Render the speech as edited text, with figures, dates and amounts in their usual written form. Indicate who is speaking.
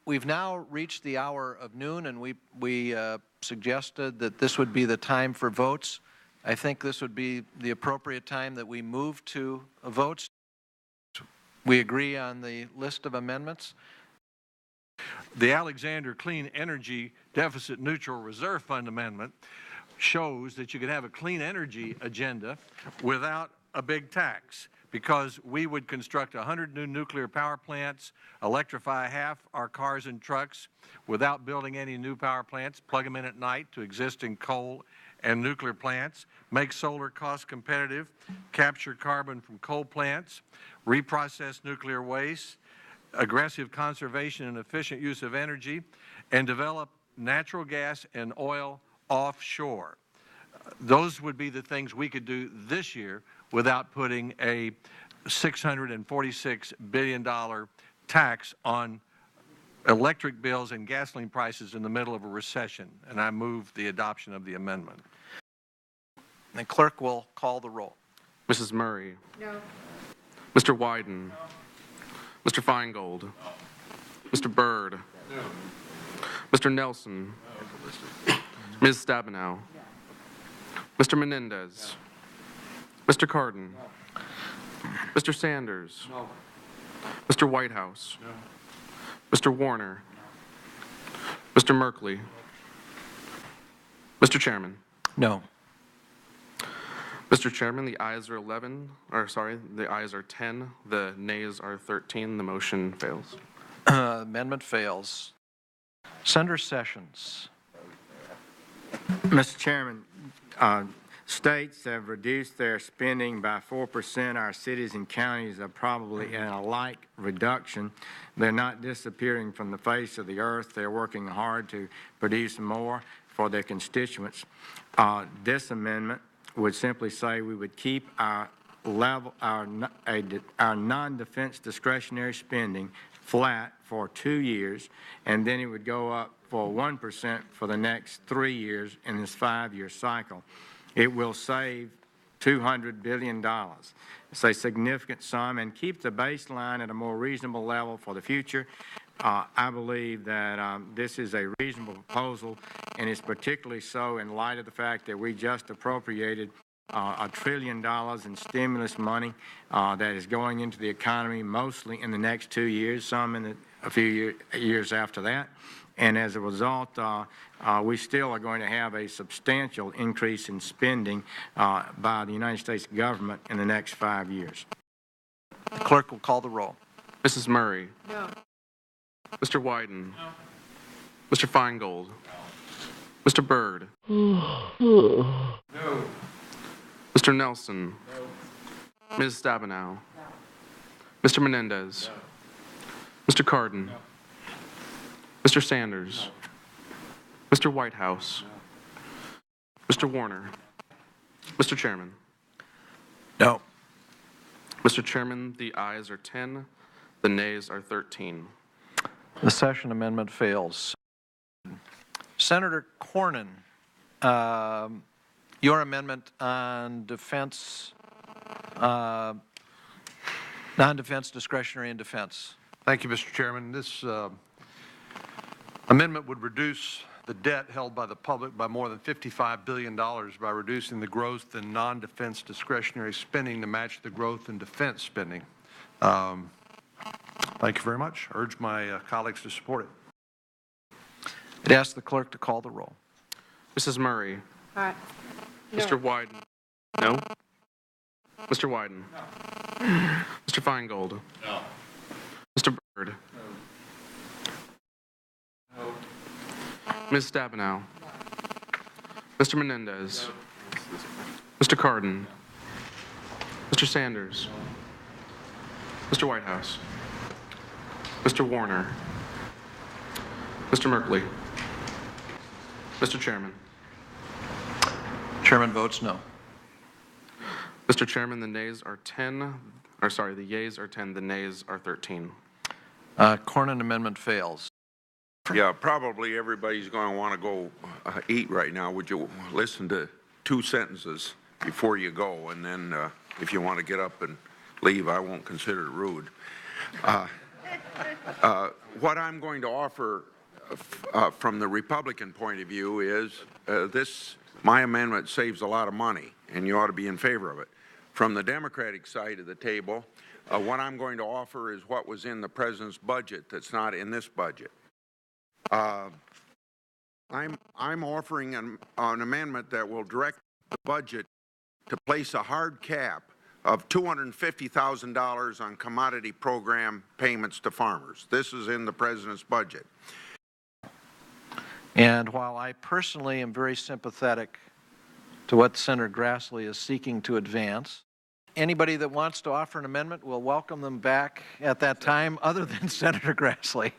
Speaker 1: We've now reached the hour of noon, and we suggested that this would be the time for votes. I think this would be the appropriate time that we move to votes. We agree on the list of amendments.
Speaker 2: The Alexander Clean Energy Deficit Neutral Reserve Fund Amendment shows that you could have a clean energy agenda without a big tax, because we would construct 100 new nuclear power plants, electrify half our cars and trucks without building any new power plants, plug them in at night to existing coal and nuclear plants, make solar cost competitive, capture carbon from coal plants, reprocess nuclear waste, aggressive conservation and efficient use of energy, and develop natural gas and oil offshore. Those would be the things we could do this year without putting a $646 billion tax on electric bills and gasoline prices in the middle of a recession. And I move the adoption of the amendment.
Speaker 1: The clerk will call the roll.
Speaker 3: Mrs. Murray.
Speaker 4: No.
Speaker 3: Mr. Wyden. No. Mr. Feingold. No. Mr. Byrd.
Speaker 2: No.
Speaker 3: Mr. Nelson. No. Ms. Stabenow. Mr. Menendez. No. Mr. Cardin. No. Mr. Sanders.
Speaker 2: No.
Speaker 3: Mr. Whitehouse.
Speaker 2: No.
Speaker 3: Mr. Warner. No. Mr. Merkley. No. Mr. Chairman.
Speaker 1: No.
Speaker 3: Mr. Chairman, the ayes are 10, the nays are 13. The motion fails.
Speaker 1: Amendment fails. Senator Sessions.
Speaker 5: Mr. Chairman, states have reduced their spending by 4%. Our cities and counties are probably in a like reduction. They're not disappearing from the face of the earth. They're working hard to produce more for their constituents. This amendment would simply say we would keep our non-defense discretionary spending flat for 2 years, and then it would go up for 1% for the next 3 years in this 5-year cycle. It will save $200 billion. It's a significant sum, and keep the baseline at a more reasonable level for the future. I believe that this is a reasonable proposal, and it's particularly so in light of the fact that we just appropriated $1 trillion in stimulus money that is going into the economy mostly in the next 2 years, some in a few years after that. And as a result, we still are going to have a substantial increase in spending by the United States government in the next 5 years.
Speaker 1: The clerk will call the roll.
Speaker 3: Mrs. Murray.
Speaker 4: No.
Speaker 3: Mr. Wyden. No. Mr. Feingold. No. Mr. Byrd.
Speaker 2: No.
Speaker 3: Mr. Nelson. No. Ms. Stabenow. No. Mr. Menendez. No. Mr. Cardin. No. Mr. Sanders. No. Mr. Whitehouse. No. Mr. Warner. Mr. Chairman.
Speaker 1: No.
Speaker 3: Mr. Chairman, the ayes are 10, the nays are 13.
Speaker 1: The session amendment fails. Senator Cornyn, your amendment on defense, non-defense discretionary and defense.
Speaker 2: Thank you, Mr. Chairman. This amendment would reduce the debt held by the public by more than $55 billion by reducing the growth in non-defense discretionary spending to match the growth in defense spending. Thank you very much. I urge my colleagues to support it.
Speaker 1: I'd ask the clerk to call the roll.
Speaker 3: Mrs. Murray.
Speaker 4: Aye. No.
Speaker 3: Mr. Wyden. No. Mr. Wyden. No. Mr. Feingold.
Speaker 2: No.
Speaker 3: Mr. Byrd.
Speaker 2: No.
Speaker 3: Ms. Stabenow. Mr. Menendez. Mr. Cardin. Mr. Sanders. Mr. Whitehouse. Mr. Warner. Mr. Merkley. Mr. Chairman.
Speaker 1: Chairman votes no.
Speaker 3: Mr. Chairman, the nays are 10, the yeas are 10, the nays are 13.
Speaker 1: Cornyn amendment fails.
Speaker 6: Yeah, probably everybody's going to want to go eat right now. Would you listen to 2 sentences before you go? And then if you want to get up and leave, I won't consider it rude. What I'm going to offer from the Republican point of view is my amendment saves a lot of money, and you ought to be in favor of it. From the Democratic side of the table, what I'm going to offer is what was in the president's budget that's not in this budget. I'm offering an amendment that will direct the budget to place a hard cap of $250,000 on commodity program payments to farmers. This is in the president's budget.
Speaker 1: And while I personally am very sympathetic to what Senator Grassley is seeking to advance, anybody that wants to offer an amendment, we'll welcome them back at that time, other than Senator Grassley.